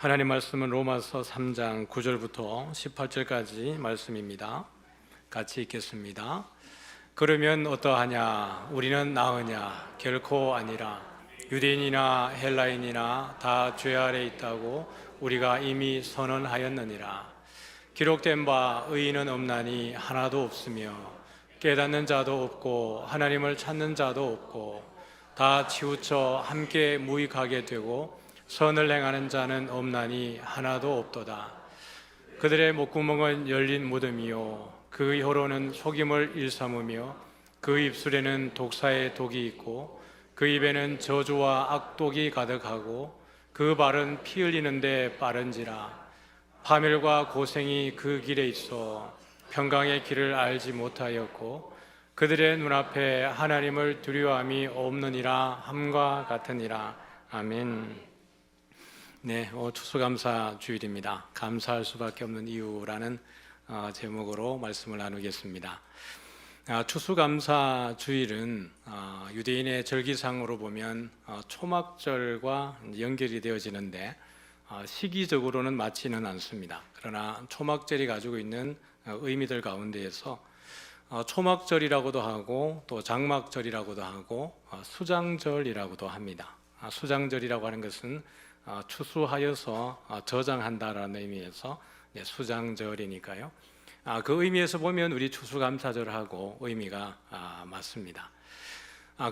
하나님 말씀은 로마서 3장 9절부터 18절까지 말씀입니다. 같이 읽겠습니다. 그러면 어떠하냐? 우리는 나으냐? 결코 아니라. 유대인이나 헬라인이나 다 죄 아래 있다고 우리가 이미 선언하였느니라. 기록된 바 의인은 없나니 하나도 없으며 깨닫는 자도 없고 하나님을 찾는 자도 없고 다 치우쳐 함께 무익하게 되고 선을 행하는 자는 없나니 하나도 없도다. 그들의 목구멍은 열린 무덤이요 그 혀로는 속임을 일삼으며 그 입술에는 독사의 독이 있고 그 입에는 저주와 악독이 가득하고 그 발은 피 흘리는데 빠른지라. 파멸과 고생이 그 길에 있어 평강의 길을 알지 못하였고 그들의 눈앞에 하나님을 두려워함이 없느니라 함과 같으니라. 아멘. 네, 추수감사 주일입니다. 감사할 수밖에 없는 이유라는 제목으로 말씀을 나누겠습니다. 추수감사 주일은 유대인의 절기상으로 보면 초막절과 연결이 되어지는데 시기적으로는 맞지는 않습니다. 그러나 초막절이 가지고 있는 의미들 가운데에서 초막절이라고도 하고 또 장막절이라고도 하고 수장절이라고도 합니다. 수장절이라고 하는 것은 추수하여서 저장한다라는 의미에서 수장절이니까요. 그 의미에서 보면 우리 추수감사절하고 의미가 맞습니다.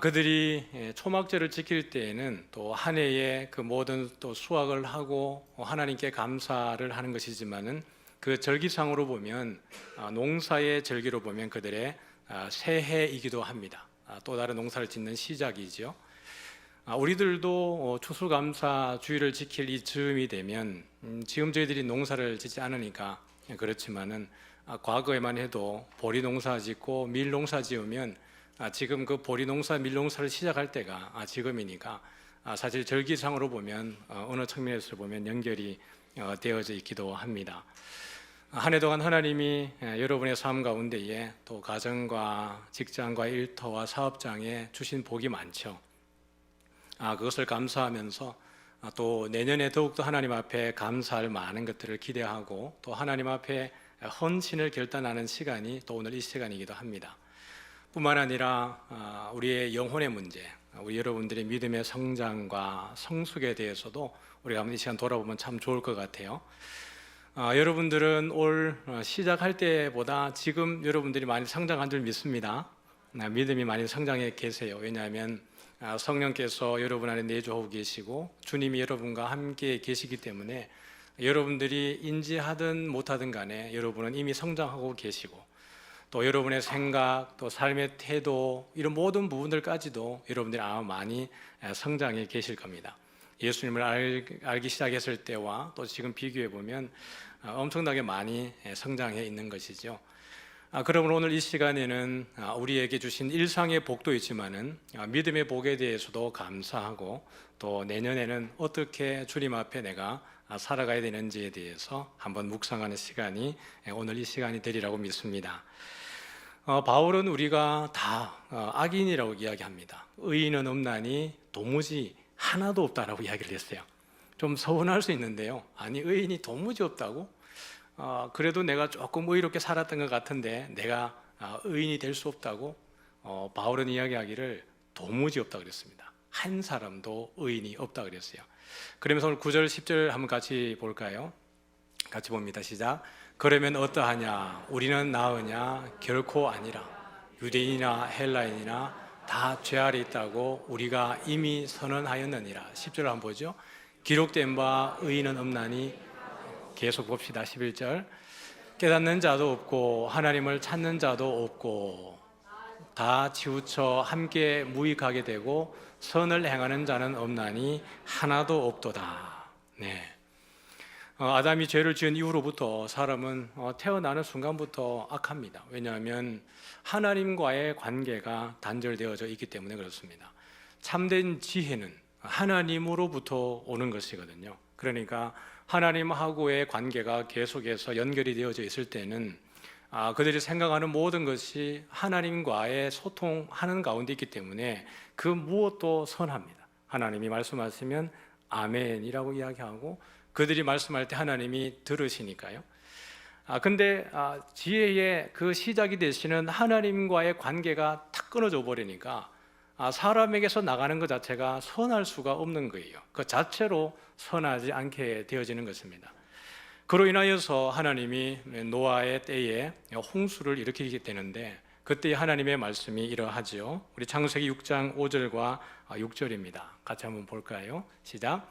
그들이 초막절을 지킬 때에는 또 한 해의 그 모든 또 수확을 하고 하나님께 감사를 하는 것이지만은 그 절기상으로 보면 농사의 절기로 보면 그들의 새해이기도 합니다. 또 다른 농사를 짓는 시작이죠. 우리들도 추수감사 주일을 지킬 이 즈음이 되면 지금 저희들이 농사를 짓지 않으니까 그렇지만은 과거에만 해도 보리 농사 짓고 밀 농사 지으면 지금 그 보리 농사 밀 농사를 시작할 때가 지금이니까 사실 절기상으로 보면 어느 측면에서 보면 연결이 되어져 있기도 합니다. 한 해 동안 하나님이 여러분의 삶 가운데에 또 가정과 직장과 일터와 사업장에 주신 복이 많죠. 그것을 감사하면서 또 내년에 더욱더 하나님 앞에 감사할 많은 것들을 기대하고 또 하나님 앞에 헌신을 결단하는 시간이 또 오늘 이 시간이기도 합니다. 뿐만 아니라 우리의 영혼의 문제, 우리 여러분들의 믿음의 성장과 성숙에 대해서도 우리가 한번 이 시간 돌아보면 참 좋을 것 같아요. 여러분들은 올 시작할 때보다 지금 여러분들이 많이 성장한 줄 믿습니다. 믿음이 많이 성장해 계세요. 왜냐하면 성령께서 여러분 안에 내주하고 계시고 주님이 여러분과 함께 계시기 때문에 여러분들이 인지하든 못하든 간에 여러분은 이미 성장하고 계시고 또 여러분의 생각, 또 삶의 태도 이런 모든 부분들까지도 여러분들이 아마 많이 성장해 계실 겁니다. 예수님을 알기 시작했을 때와 또 지금 비교해 보면 엄청나게 많이 성장해 있는 것이죠. 그러면 오늘 이 시간에는 우리에게 주신 일상의 복도 있지만은 믿음의 복에 대해서도 감사하고 또 내년에는 어떻게 주님 앞에 내가 살아가야 되는지에 대해서 한번 묵상하는 시간이 오늘 이 시간이 되리라고 믿습니다. 바울은 우리가 다 악인이라고 이야기합니다. 의인은 없나니 도무지 하나도 없다라고 이야기를 했어요. 좀 서운할 수 있는데요. 아니 의인이 도무지 없다고? 그래도 내가 조금 의롭게 살았던 것 같은데 내가 의인이 될 수 없다고 바울은 이야기하기를 도무지 없다고 그랬습니다. 한 사람도 의인이 없다고 그랬어요. 그러면서 오늘 9절 10절 한번 같이 볼까요? 같이 봅니다. 시작. 그러면 어떠하냐? 우리는 나으냐? 결코 아니라. 유대인이나 헬라인이나 다 죄 아래 있다고 우리가 이미 선언하였느니라. 10절 한번 보죠. 기록된 바 의인은 없나니. 계속 봅시다. 11절. 깨닫는 자도 없고 하나님을 찾는 자도 없고 다 치우쳐 함께 무익하게 되고 선을 행하는 자는 없나니 하나도 없도다. 네. 아담이 죄를 지은 이후로부터 사람은 태어나는 순간부터 악합니다. 왜냐하면 하나님과의 관계가 단절되어져 있기 때문에 그렇습니다. 참된 지혜는 하나님으로부터 오는 것이거든요. 그러니까 하나님하고의 관계가 계속해서 연결이 되어져 있을 때는 그들이 생각하는 모든 것이 하나님과의 소통하는 가운데 있기 때문에 그 무엇도 선합니다. 하나님이 말씀하시면 아멘이라고 이야기하고 그들이 말씀할 때 하나님이 들으시니까요. 근데 지혜의 그 시작이 되시는 하나님과의 관계가 탁 끊어져 버리니까 사람에게서 나가는 것 자체가 선할 수가 없는 거예요. 그 자체로 선하지 않게 되어지는 것입니다. 그로 인하여서 하나님이 노아의 때에 홍수를 일으키게 되는데 그때 하나님의 말씀이 이러하죠. 우리 창세기 6장 5절과 6절입니다. 같이 한번 볼까요? 시작.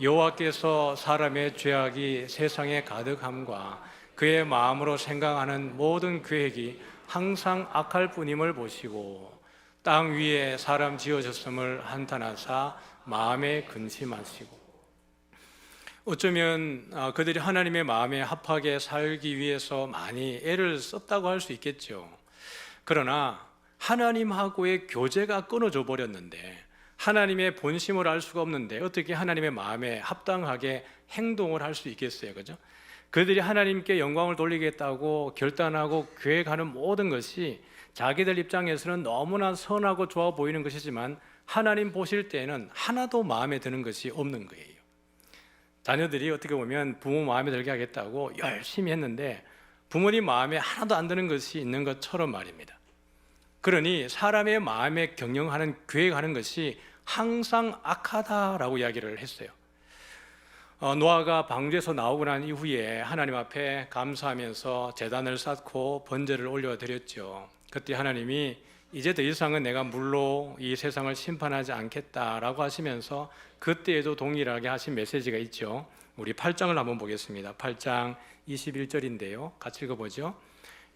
여호와께서 사람의 죄악이 세상에 가득함과 그의 마음으로 생각하는 모든 계획이 항상 악할 뿐임을 보시고 땅 위에 사람 지어졌음을 한탄하사 마음에 근심하시고. 어쩌면 그들이 하나님의 마음에 합하게 살기 위해서 많이 애를 썼다고 할 수 있겠죠. 그러나 하나님하고의 교제가 끊어져 버렸는데, 하나님의 본심을 알 수가 없는데 어떻게 하나님의 마음에 합당하게 행동을 할 수 있겠어요? 그죠? 그들이 하나님께 영광을 돌리겠다고 결단하고 계획하는 모든 것이 자기들 입장에서는 너무나 선하고 좋아 보이는 것이지만 하나님 보실 때에는 하나도 마음에 드는 것이 없는 거예요. 자녀들이 어떻게 보면 부모 마음에 들게 하겠다고 열심히 했는데 부모님 마음에 하나도 안 드는 것이 있는 것처럼 말입니다. 그러니 사람의 마음에 경영하는, 계획하는 것이 항상 악하다라고 이야기를 했어요. 노아가 방주에서 나오고 난 이후에 하나님 앞에 감사하면서 제단을 쌓고 번제를 올려드렸죠. 그때 하나님이 이제 더 이상은 내가 물로 이 세상을 심판하지 않겠다라고 하시면서 그때에도 동일하게 하신 메시지가 있죠. 우리 8장을 한번 보겠습니다. 8장 21절인데요. 같이 읽어보죠.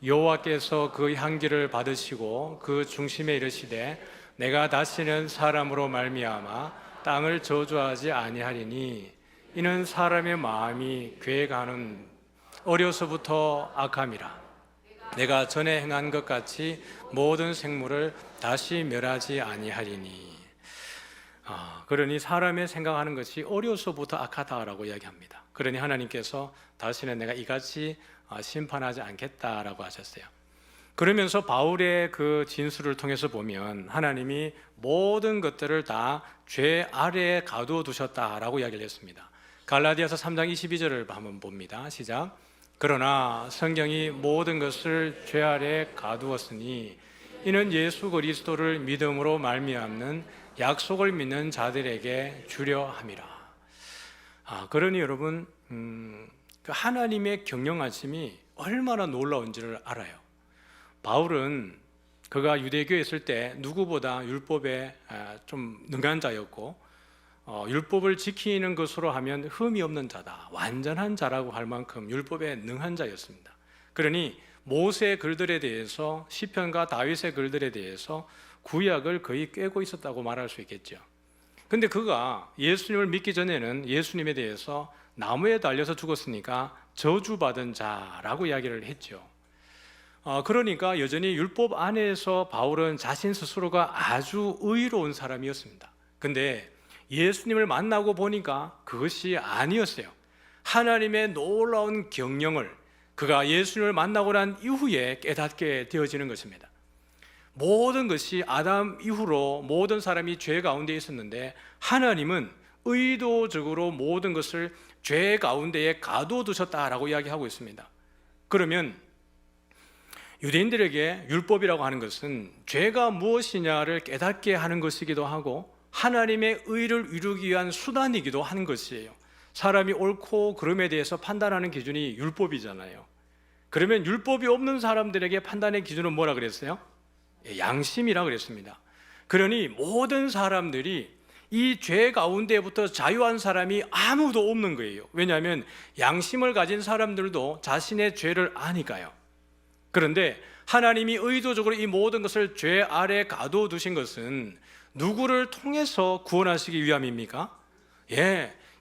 여호와께서 그 향기를 받으시고 그 중심에 이르시되 내가 다시는 사람으로 말미암아 땅을 저주하지 아니하리니 이는 사람의 마음이 계획하는 어려서부터 악함이라. 내가 전에 행한 것 같이 모든 생물을 다시 멸하지 아니하리니. 그러니 사람의 생각하는 것이 어려서부터 악하다라고 이야기합니다. 그러니 하나님께서 다시는 내가 이같이 심판하지 않겠다라고 하셨어요. 그러면서 바울의 그 진술을 통해서 보면 하나님이 모든 것들을 다 죄 아래에 가두어 두셨다라고 이야기를 했습니다. 갈라디아서 3장 22절을 한번 봅니다. 시작. 그러나 성경이 모든 것을 죄 아래에 가두었으니 이는 예수 그리스도를 믿음으로 말미암는 약속을 믿는 자들에게 주려 함이라. 그러니 여러분, 그 하나님의 경영하심이 얼마나 놀라운지를 알아요. 바울은 그가 유대교에 있을 때 누구보다 율법에 좀 능한 자였고 율법을 지키는 것으로 하면 흠이 없는 자다, 완전한 자라고 할 만큼 율법에 능한 자였습니다. 그러니 모세의 글들에 대해서, 시편과 다윗의 글들에 대해서 구약을 거의 꿰고 있었다고 말할 수 있겠죠. 근데 그가 예수님을 믿기 전에는 예수님에 대해서 나무에 달려서 죽었으니까 저주받은 자라고 이야기를 했죠. 그러니까 여전히 율법 안에서 바울은 자신 스스로가 아주 의로운 사람이었습니다. 근데 예수님을 만나고 보니까 그것이 아니었어요. 하나님의 놀라운 경영을 그가 예수님을 만나고 난 이후에 깨닫게 되어지는 것입니다. 모든 것이 아담 이후로 모든 사람이 죄 가운데 있었는데 하나님은 의도적으로 모든 것을 죄 가운데에 가두어 두셨다라고 이야기하고 있습니다. 그러면 유대인들에게 율법이라고 하는 것은 죄가 무엇이냐를 깨닫게 하는 것이기도 하고 하나님의 의를 이루기 위한 수단이기도 하는 것이에요. 사람이 옳고 그름에 대해서 판단하는 기준이 율법이잖아요. 그러면 율법이 없는 사람들에게 판단의 기준은 뭐라 그랬어요? 양심이라 그랬습니다. 그러니 모든 사람들이 이 죄 가운데부터 자유한 사람이 아무도 없는 거예요. 왜냐하면 양심을 가진 사람들도 자신의 죄를 아니까요. 그런데 하나님이 의도적으로 이 모든 것을 죄 아래 가두어 두신 것은 누구를 통해서 구원하시기 위함입니까?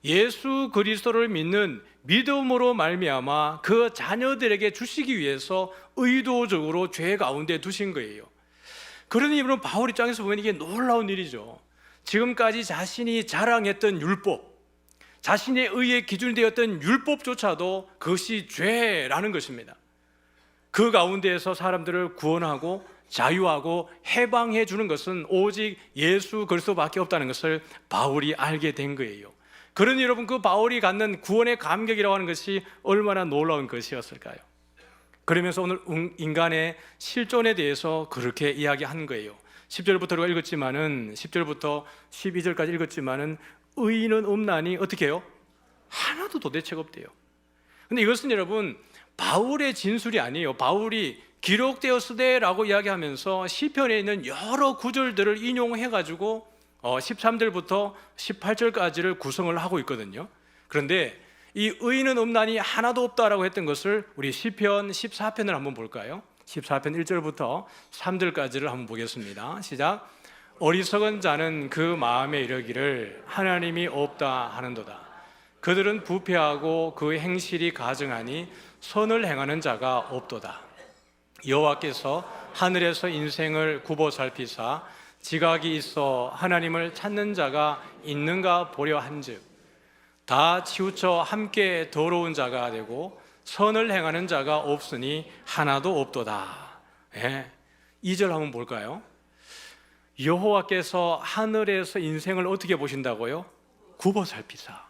예수 그리스도를 믿는 믿음으로 말미암아 그 자녀들에게 주시기 위해서 의도적으로 죄 가운데 두신 거예요. 그러니 여러분, 바울 입장에서 보면 이게 놀라운 일이죠. 지금까지 자신이 자랑했던 율법, 자신의 의의 기준이 되었던 율법조차도 그것이 죄라는 것입니다. 그 가운데에서 사람들을 구원하고 자유하고 해방해 주는 것은 오직 예수 그리스도밖에 없다는 것을 바울이 알게 된 거예요. 그러니 여러분, 그 바울이 갖는 구원의 감격이라고 하는 것이 얼마나 놀라운 것이었을까요? 그러면서 오늘 인간의 실존에 대해서 그렇게 이야기한 거예요. 10절부터 우리가 읽었지만은, 10절부터 12절까지 읽었지만은, 의인은 없나니 어떻게 해요? 하나도 도대체가 없대요. 근데 이것은 여러분, 바울의 진술이 아니에요. 바울이 기록되었으되라고 이야기하면서 시편에 있는 여러 구절들을 인용해가지고 13절부터 18절까지를 구성을 하고 있거든요. 그런데 이 의인은 없나니 하나도 없다라고 했던 것을 우리 시편 14편을 한번 볼까요? 14편 1절부터 3절까지를 한번 보겠습니다. 시작. 어리석은 자는 그 마음에 이르기를 하나님이 없다 하는도다. 그들은 부패하고 그 행실이 가증하니 선을 행하는 자가 없도다. 여호와께서 하늘에서 인생을 굽어 살피사 지각이 있어 하나님을 찾는 자가 있는가 보려 한즉 다 치우쳐 함께 더러운 자가 되고 선을 행하는 자가 없으니 하나도 없도다. 2절 한번 볼까요? 여호와께서 하늘에서 인생을 어떻게 보신다고요? 굽어 살피사.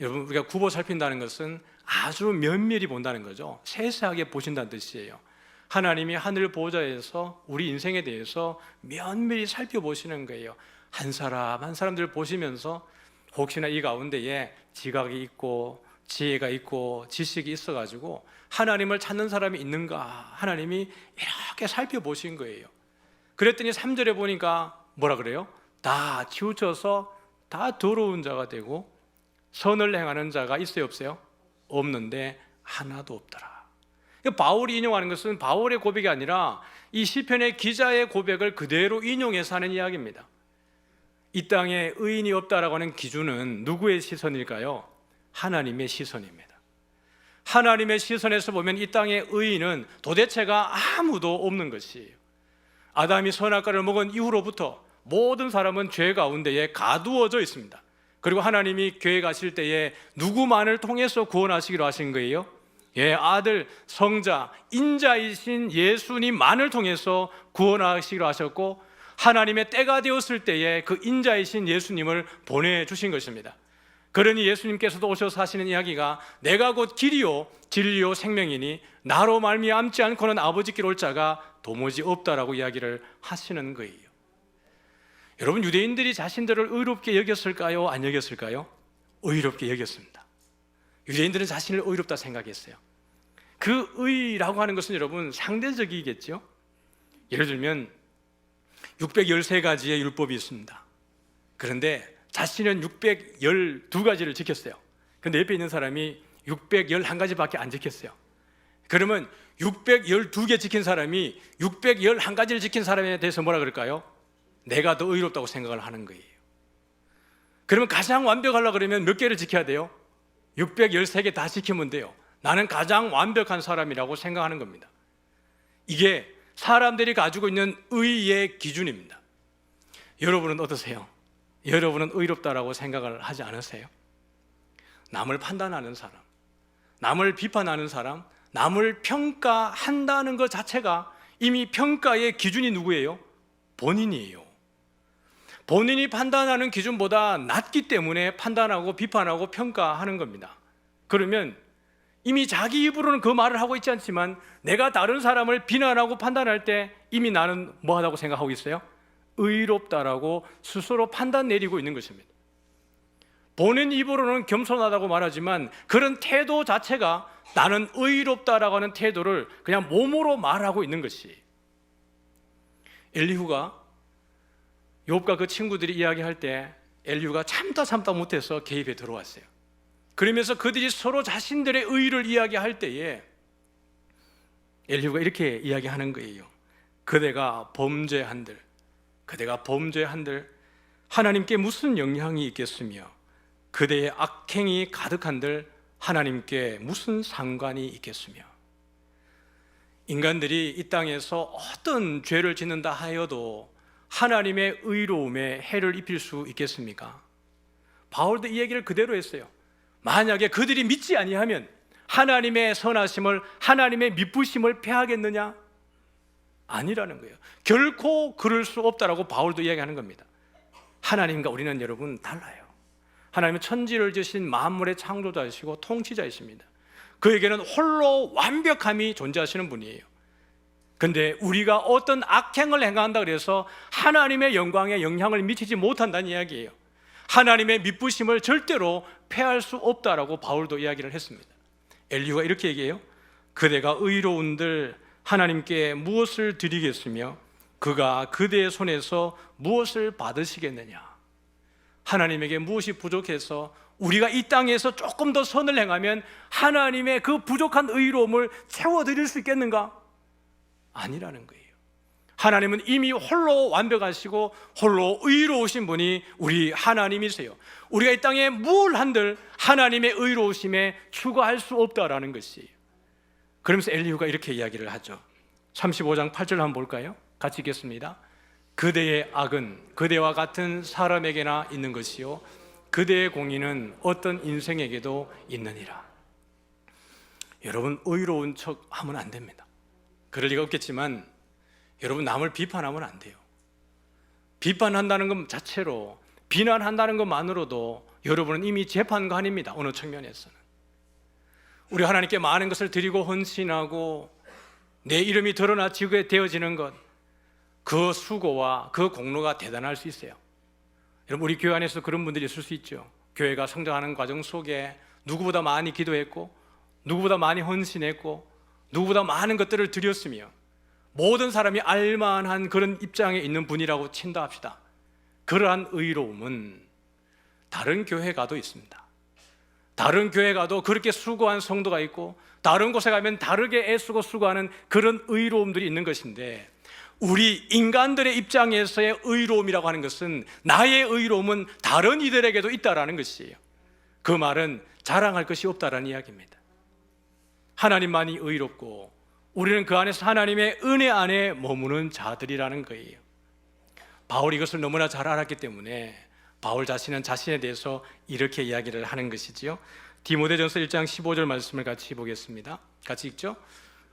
여러분, 우리가 굽어 살핀다는 것은 아주 면밀히 본다는 거죠. 세세하게 보신다는 뜻이에요. 하나님이 하늘 보좌에서 우리 인생에 대해서 면밀히 살펴보시는 거예요. 한 사람 한 사람들 보시면서 혹시나 이 가운데에 지각이 있고 지혜가 있고 지식이 있어가지고 하나님을 찾는 사람이 있는가, 하나님이 이렇게 살펴보신 거예요. 그랬더니 3절에 보니까 뭐라 그래요? 다 치우쳐서 다 더러운 자가 되고 선을 행하는 자가 있어요, 없어요? 없는데 하나도 없더라. 바울이 인용하는 것은 바울의 고백이 아니라 이 시편의 기자의 고백을 그대로 인용해서 하는 이야기입니다. 이 땅에 의인이 없다라고 하는 기준은 누구의 시선일까요? 하나님의 시선입니다. 하나님의 시선에서 보면 이 땅의 의인은 도대체가 아무도 없는 것이에요. 아담이 선악과를 먹은 이후로부터 모든 사람은 죄 가운데에 가두어져 있습니다. 그리고 하나님이 계획하실 때에 누구만을 통해서 구원하시기로 하신 거예요? 아들, 성자, 인자이신 예수님만을 통해서 구원하시기로 하셨고, 하나님의 때가 되었을 때에 그 인자이신 예수님을 보내주신 것입니다. 그러니 예수님께서도 오셔서 하시는 이야기가 내가 곧 길이요 진리요 생명이니 나로 말미암지 않고는 아버지께로 올 자가 도무지 없다라고 이야기를 하시는 거예요. 여러분, 유대인들이 자신들을 의롭게 여겼을까요? 안 여겼을까요? 의롭게 여겼습니다. 유대인들은 자신을 의롭다 생각했어요. 그 의라고 하는 것은 여러분 상대적이겠죠. 예를 들면 613가지의 율법이 있습니다. 그런데 자신은 612가지를 지켰어요. 그런데 옆에 있는 사람이 611가지밖에 안 지켰어요. 그러면 612개 지킨 사람이 611가지를 지킨 사람에 대해서 뭐라 그럴까요? 내가 더 의롭다고 생각을 하는 거예요. 그러면 가장 완벽하려고 그러면 몇 개를 지켜야 돼요? 613개 다 지키면 돼요. 나는 가장 완벽한 사람이라고 생각하는 겁니다. 이게 사람들이 가지고 있는 의의 기준입니다. 여러분은 어떠세요? 여러분은 의롭다라고 생각을 하지 않으세요? 남을 판단하는 사람, 남을 비판하는 사람, 남을 평가한다는 것 자체가 이미 평가의 기준이 누구예요? 본인이에요. 본인이 판단하는 기준보다 낮기 때문에 판단하고 비판하고 평가하는 겁니다. 그러면 이미 자기 입으로는 그 말을 하고 있지 않지만 내가 다른 사람을 비난하고 판단할 때 이미 나는 뭐 하다고 생각하고 있어요? 의롭다라고 스스로 판단 내리고 있는 것입니다. 본인 입으로는 겸손하다고 말하지만 그런 태도 자체가 나는 의롭다라고 하는 태도를 그냥 몸으로 말하고 있는 것이. 엘리후가 욥과 그 친구들이 이야기할 때 엘리후가 참다 못해서 개입해 들어왔어요. 그러면서 그들이 서로 자신들의 의를 이야기할 때에 엘리후가 이렇게 이야기하는 거예요. 그대가 범죄한들 하나님께 무슨 영향이 있겠으며 그대의 악행이 가득한들 하나님께 무슨 상관이 있겠으며. 인간들이 이 땅에서 어떤 죄를 짓는다 하여도 하나님의 의로움에 해를 입힐 수 있겠습니까? 바울도 이 얘기를 그대로 했어요. 만약에 그들이 믿지 아니하면 하나님의 선하심을, 하나님의 미쁘심을 패하겠느냐? 아니라는 거예요. 결코 그럴 수 없다라고 바울도 이야기하는 겁니다. 하나님과 우리는 여러분 달라요. 하나님은 천지를 지으신 만물의 창조자이시고 통치자이십니다. 그에게는 홀로 완벽함이 존재하시는 분이에요. 근데 우리가 어떤 악행을 행한다 그래서 하나님의 영광에 영향을 미치지 못한다는 이야기예요. 하나님의 미쁘심을 절대로 패할 수 없다라고 바울도 이야기를 했습니다. 엘리후가 이렇게 얘기해요. 그대가 의로운들 하나님께 무엇을 드리겠으며 그가 그대의 손에서 무엇을 받으시겠느냐. 하나님에게 무엇이 부족해서 우리가 이 땅에서 조금 더 선을 행하면 하나님의 그 부족한 의로움을 채워드릴 수 있겠는가? 아니라는 거예요. 하나님은 이미 홀로 완벽하시고 홀로 의로우신 분이 우리 하나님이세요. 우리가 이 땅에 뭘 한들 하나님의 의로우심에 추가할 수 없다라는 것이에요. 그러면서 엘리후가 이렇게 이야기를 하죠. 35장 8절 한번 볼까요? 같이 읽겠습니다. 그대의 악은 그대와 같은 사람에게나 있는 것이요 그대의 공의는 어떤 인생에게도 있느니라. 여러분, 의로운 척 하면 안 됩니다. 그럴 리가 없겠지만 여러분, 남을 비판하면 안 돼요. 비판한다는 것 자체로, 비난한다는 것만으로도 여러분은 이미 재판관입니다. 어느 측면에서는. 우리 하나님께 많은 것을 드리고 헌신하고 내 이름이 드러나지게 되어지는 것, 그 수고와 그 공로가 대단할 수 있어요. 여러분, 우리 교회 안에서 그런 분들이 있을 수 있죠. 교회가 성장하는 과정 속에 누구보다 많이 기도했고 누구보다 많이 헌신했고 누구보다 많은 것들을 드렸으며 모든 사람이 알만한 그런 입장에 있는 분이라고 친다 합시다. 그러한 의로움은 다른 교회 가도 있습니다. 다른 교회 가도 그렇게 수고한 성도가 있고 다른 곳에 가면 다르게 애쓰고 수고하는 그런 의로움들이 있는 것인데, 우리 인간들의 입장에서의 의로움이라고 하는 것은, 나의 의로움은 다른 이들에게도 있다라는 것이에요. 그 말은 자랑할 것이 없다라는 이야기입니다. 하나님만이 의롭고 우리는 그 안에서 하나님의 은혜 안에 머무는 자들이라는 거예요. 바울이 이것을 너무나 잘 알았기 때문에 바울 자신은 자신에 대해서 이렇게 이야기를 하는 것이지요. 디모데전서 1장 15절 말씀을 같이 보겠습니다. 같이 읽죠.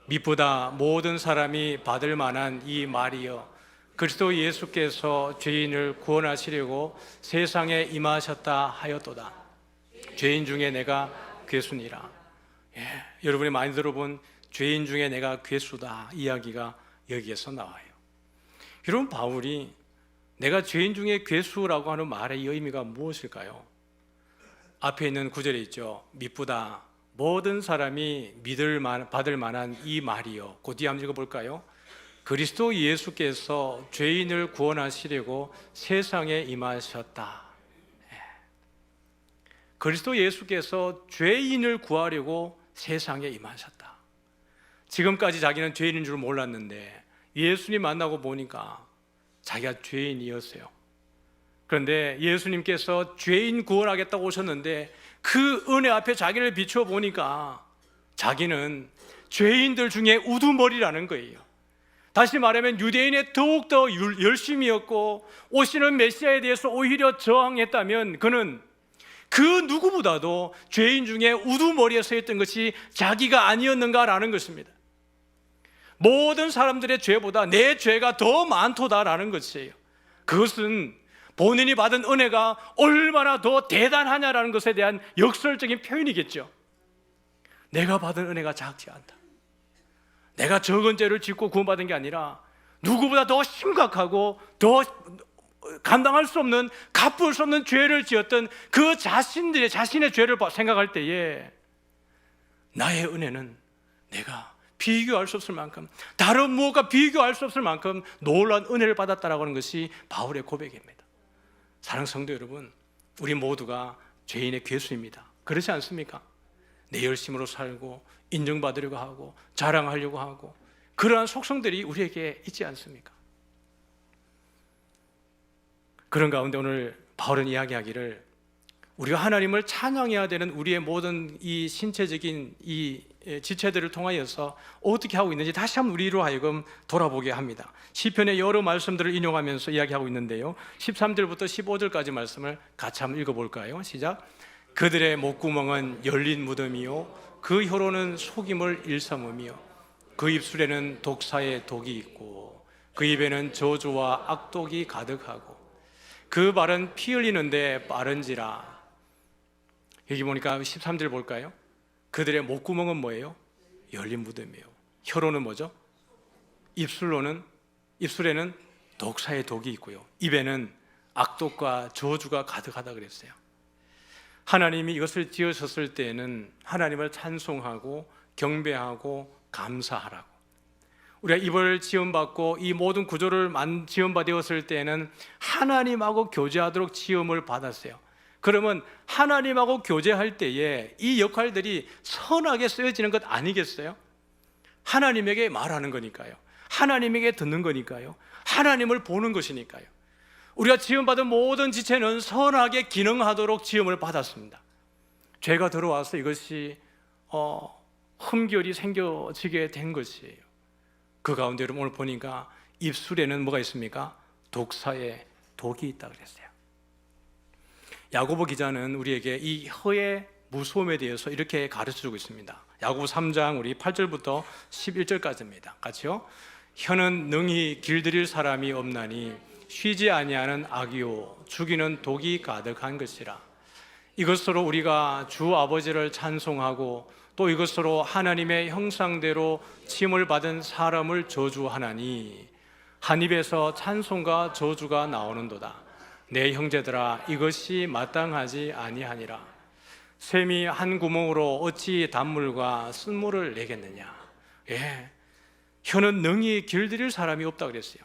미쁘다 모든 사람이 받을 만한 이 말이여, 그리스도 예수께서 죄인을 구원하시려고 세상에 임하셨다 하였도다. 죄인 중에 내가 괴수니라. 여러분이 많이 들어본 죄인 중에 내가 괴수다 이야기가 여기에서 나와요. 여러분, 바울이 내가 죄인 중에 괴수라고 하는 말의 의미가 무엇일까요? 앞에 있는 구절에 있죠. 미쁘다 모든 사람이 받을 만한 이 말이요. 그 뒤에 한번 읽어볼까요? 그리스도 예수께서 죄인을 구원하시려고 세상에 임하셨다. 그리스도 예수께서 죄인을 구하려고 세상에 임하셨다. 지금까지 자기는 죄인인 줄 몰랐는데 예수님 만나고 보니까 자기가 죄인이었어요. 그런데 예수님께서 죄인 구원하겠다고 오셨는데 그 은혜 앞에 자기를 비추어 보니까 자기는 죄인들 중에 우두머리라는 거예요. 다시 말하면 유대인의 더욱더 열심이었고 오시는 메시아에 대해서 오히려 저항했다면 그는 그 누구보다도 죄인 중에 우두머리에 서 있던 것이 자기가 아니었는가라는 것입니다. 모든 사람들의 죄보다 내 죄가 더 많도다라는 것이에요. 그것은 본인이 받은 은혜가 얼마나 더 대단하냐라는 것에 대한 역설적인 표현이겠죠. 내가 받은 은혜가 작지 않다. 내가 적은 죄를 짓고 구원받은 게 아니라 누구보다 더 심각하고 더 감당할 수 없는, 갚을 수 없는 죄를 지었던 그 자신의 죄를 생각할 때에 나의 은혜는 내가 비교할 수 없을 만큼, 다른 무엇과 비교할 수 없을 만큼 놀라운 은혜를 받았다라고 하는 것이 바울의 고백입니다. 사랑하는 성도 여러분, 우리 모두가 죄인의 괴수입니다. 그렇지 않습니까? 내 열심으로 살고 인정받으려고 하고 자랑하려고 하고 그러한 속성들이 우리에게 있지 않습니까? 그런 가운데 오늘 바울은 이야기하기를, 우리가 하나님을 찬양해야 되는 우리의 모든 이 신체적인 이 지체들을 통하여서 어떻게 하고 있는지 다시 한번 우리로 하여금 돌아보게 합니다. 시편의 여러 말씀들을 인용하면서 이야기하고 있는데요, 13절부터 15절까지 말씀을 같이 한번 읽어볼까요? 시작. 그들의 목구멍은 열린 무덤이요 그 혀로는 속임을 일삼으며 그 입술에는 독사의 독이 있고 그 입에는 저주와 악독이 가득하고 그 발은 피 흘리는데 빠른지라 여기 보니까 13절 볼까요? 그들의 목구멍은 뭐예요? 열린 무덤이에요. 혀로는 뭐죠? 입술에는 독사의 독이 있고요, 입에는 악독과 저주가 가득하다 그랬어요. 하나님이 이것을 지으셨을 때에는 하나님을 찬송하고 경배하고 감사하라고, 우리가 입을 지음받고 이 모든 구조를 지음받았을 때에는 하나님하고 교제하도록 지음을 받았어요. 그러면 하나님하고 교제할 때에 이 역할들이 선하게 쓰여지는 것 아니겠어요? 하나님에게 말하는 거니까요, 하나님에게 듣는 거니까요, 하나님을 보는 것이니까요. 우리가 지음받은 모든 지체는 선하게 기능하도록 지음을 받았습니다. 죄가 들어와서 이것이 흠결이 생겨지게 된 것이에요. 그 가운데 여러분 오늘 보니까 입술에는 뭐가 있습니까? 독사의 독이 있다 그랬어요. 야고보 기자는 우리에게 이 혀의 무서움에 대해서 이렇게 가르쳐주고 있습니다. 야고보 3장 우리 8절부터 11절까지입니다. 같이요. 혀는 능히 길들일 사람이 없나니 쉬지 아니하는 악이요 죽이는 독이 가득한 것이라. 이것으로 우리가 주 아버지를 찬송하고 또 이것으로 하나님의 형상대로 칭을 받은 사람을 저주하나니 한 입에서 찬송과 저주가 나오는도다. 내 형제들아, 이것이 마땅하지 아니하니라. 샘이 한 구멍으로 어찌 단물과 쓴물을 내겠느냐. 혀는 능히 길들일 사람이 없다 그랬어요.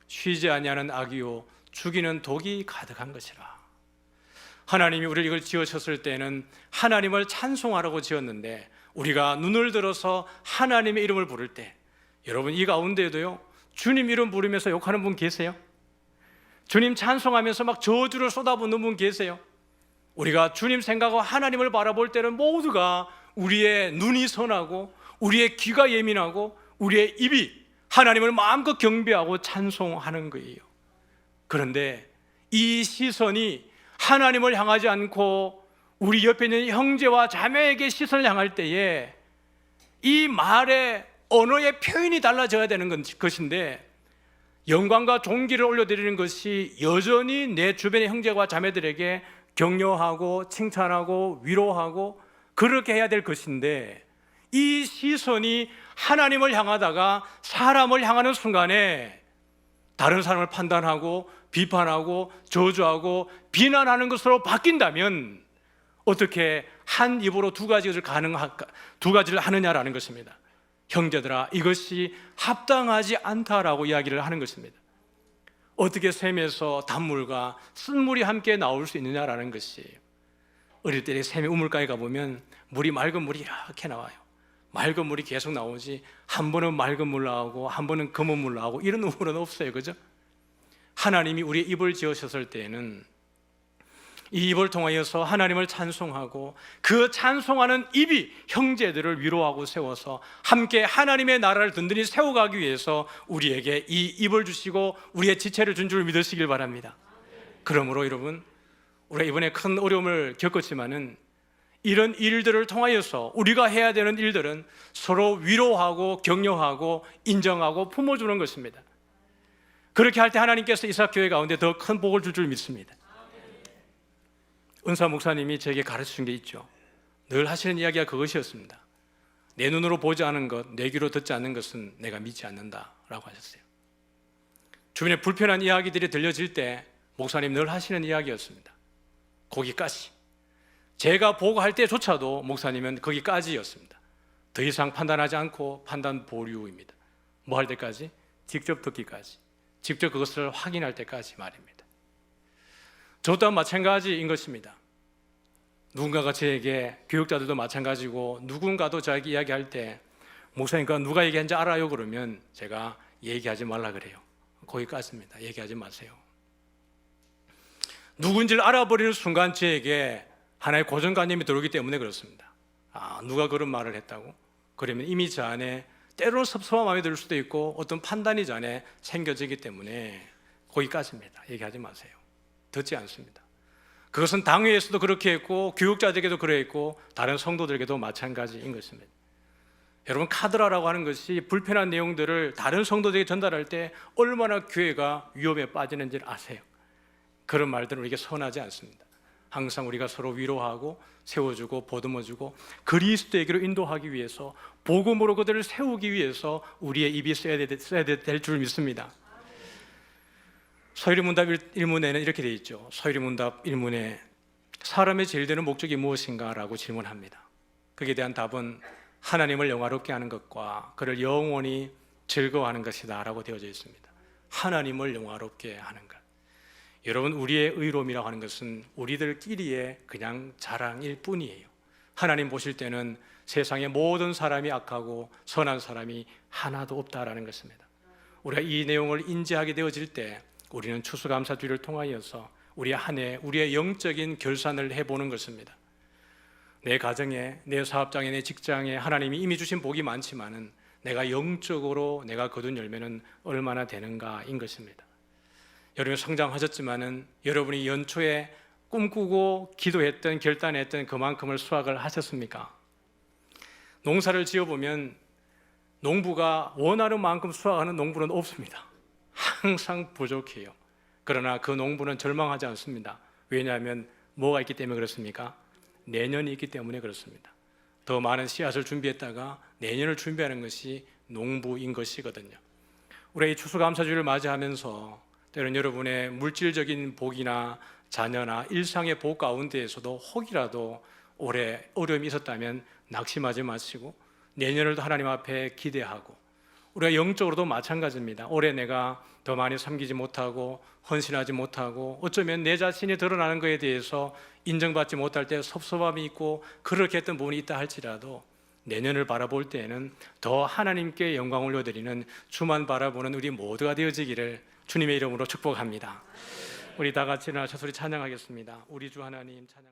쉬지 아니하는 악이요 죽이는 독이 가득한 것이라. 하나님이 우리를 이걸 지으셨을 때는 하나님을 찬송하라고 지었는데, 우리가 눈을 들어서 하나님의 이름을 부를 때, 여러분 이 가운데에도요 주님 이름 부르면서 욕하는 분 계세요? 주님 찬송하면서 막 저주를 쏟아붓는 분 계세요? 우리가 주님 생각하고 하나님을 바라볼 때는 모두가 우리의 눈이 선하고 우리의 귀가 예민하고 우리의 입이 하나님을 마음껏 경배하고 찬송하는 거예요. 그런데 이 시선이 하나님을 향하지 않고 우리 옆에 있는 형제와 자매에게 시선을 향할 때에 이 말의 언어의 표현이 달라져야 되는 것인데, 영광과 존귀를 올려드리는 것이 여전히 내 주변의 형제와 자매들에게 격려하고 칭찬하고 위로하고 그렇게 해야 될 것인데, 이 시선이 하나님을 향하다가 사람을 향하는 순간에 다른 사람을 판단하고 비판하고 저주하고 비난하는 것으로 바뀐다면 어떻게 한 입으로 두 가지를 하느냐라는 것입니다. 형제들아, 이것이 합당하지 않다라고 이야기를 하는 것입니다. 어떻게 샘에서 단물과 쓴물이 함께 나올 수 있느냐라는 것이에요. 어릴 때 샘의 우물가에 가보면 맑은 물이 이렇게 나와요. 맑은 물이 계속 나오지, 한 번은 맑은 물 나오고 한 번은 검은 물 나오고 이런 우물은 없어요. 그죠? 하나님이 우리의 입을 지으셨을 때에는 이 입을 통하여서 하나님을 찬송하고 그 찬송하는 입이 형제들을 위로하고 세워서 함께 하나님의 나라를 든든히 세워가기 위해서 우리에게 이 입을 주시고 우리의 지체를 준 줄 믿으시길 바랍니다. 그러므로 여러분, 우리가 이번에 큰 어려움을 겪었지만은 이런 일들을 통하여서 우리가 해야 되는 일들은 서로 위로하고 격려하고 인정하고 품어주는 것입니다. 그렇게 할 때 하나님께서 이삭교회 가운데 더 큰 복을 줄 믿습니다. 은사 목사님이 제게 가르쳐준 게 있죠. 늘 하시는 이야기가 그것이었습니다. 내 눈으로 보지 않은 것, 내 귀로 듣지 않는 것은 내가 믿지 않는다라고 하셨어요. 주변에 불편한 이야기들이 들려질 때 목사님 늘 하시는 이야기였습니다. 거기까지. 제가 보고할 때조차도 목사님은 거기까지였습니다. 더 이상 판단하지 않고 판단 보류입니다. 뭐 할 때까지? 직접 듣기까지, 직접 그것을 확인할 때까지 말입니다. 저 또한 마찬가지인 것입니다. 누군가가 저에게, 교육자들도 마찬가지고, 누군가도 저에게 이야기할 때 목사님과 누가 얘기한지 알아요? 그러면 제가 얘기하지 말라 그래요. 거기까지입니다. 얘기하지 마세요. 누군지를 알아버리는 순간 저에게 하나의 고정관념이 들어오기 때문에 그렇습니다. 누가 그런 말을 했다고? 그러면 이미 저 안에 때로는 섭섭한 마음이 들 수도 있고 어떤 판단이 저 안에 생겨지기 때문에 거기까지입니다. 얘기하지 마세요. 듣지 않습니다. 그것은 당회에서도 그렇게 했고 교육자들에게도 그랬고 다른 성도들에게도 마찬가지인 것입니다. 여러분, 카드라라고 하는 것이 불편한 내용들을 다른 성도들에게 전달할 때 얼마나 교회가 위험에 빠지는지를 아세요? 그런 말들은 우리에게 선하지 않습니다. 항상 우리가 서로 위로하고 세워주고 보듬어주고 그리스도에게로 인도하기 위해서, 복음으로 그들을 세우기 위해서 우리의 입이 써야 될 줄 믿습니다. 서유리문답 1문에는 이렇게 되어 있죠. 서유리문답 1문에 사람의 제일 되는 목적이 무엇인가? 라고 질문합니다. 거기에 대한 답은 하나님을 영화롭게 하는 것과 그를 영원히 즐거워하는 것이다 라고 되어져 있습니다. 하나님을 영화롭게 하는 것. 여러분, 우리의 의로움이라고 하는 것은 우리들끼리의 그냥 자랑일 뿐이에요. 하나님 보실 때는 세상의 모든 사람이 악하고 선한 사람이 하나도 없다라는 것입니다. 우리가 이 내용을 인지하게 되어질 때 우리는 추수감사주의를 통하여서 우리의 한 해, 우리의 영적인 결산을 해보는 것입니다. 내 가정에, 내 사업장에, 내 직장에 하나님이 이미 주신 복이 많지만은 내가 영적으로 내가 거둔 열매는 얼마나 되는가인 것입니다. 여러분 성장하셨지만은 여러분이 연초에 꿈꾸고 기도했던, 결단했던 그만큼을 수확을 하셨습니까? 농사를 지어보면 농부가 원하는 만큼 수확하는 농부는 없습니다. 항상 부족해요. 그러나 그 농부는 절망하지 않습니다. 왜냐하면 뭐가 있기 때문에 그렇습니까? 내년이 있기 때문에 그렇습니다. 더 많은 씨앗을 준비했다가 내년을 준비하는 것이 농부인 것이거든요. 우리가 이 추수감사주를 맞이하면서 때로는 여러분의 물질적인 복이나 자녀나 일상의 복 가운데에서도 혹이라도 올해 어려움이 있었다면 낙심하지 마시고 내년을 하나님 앞에 기대하고, 우리가 영적으로도 마찬가지입니다. 올해 내가 더 많이 섬기지 못하고 헌신하지 못하고 어쩌면 내 자신이 드러나는 것에 대해서 인정받지 못할 때 섭섭함이 있고 그렇게 했던 부분이 있다 할지라도 내년을 바라볼 때에는 더 하나님께 영광 올려드리는 주만 바라보는 우리 모두가 되어지기를 주님의 이름으로 축복합니다. 우리 다 같이 일어나셔서 우리 찬양하겠습니다. 우리 주 하나님 찬양.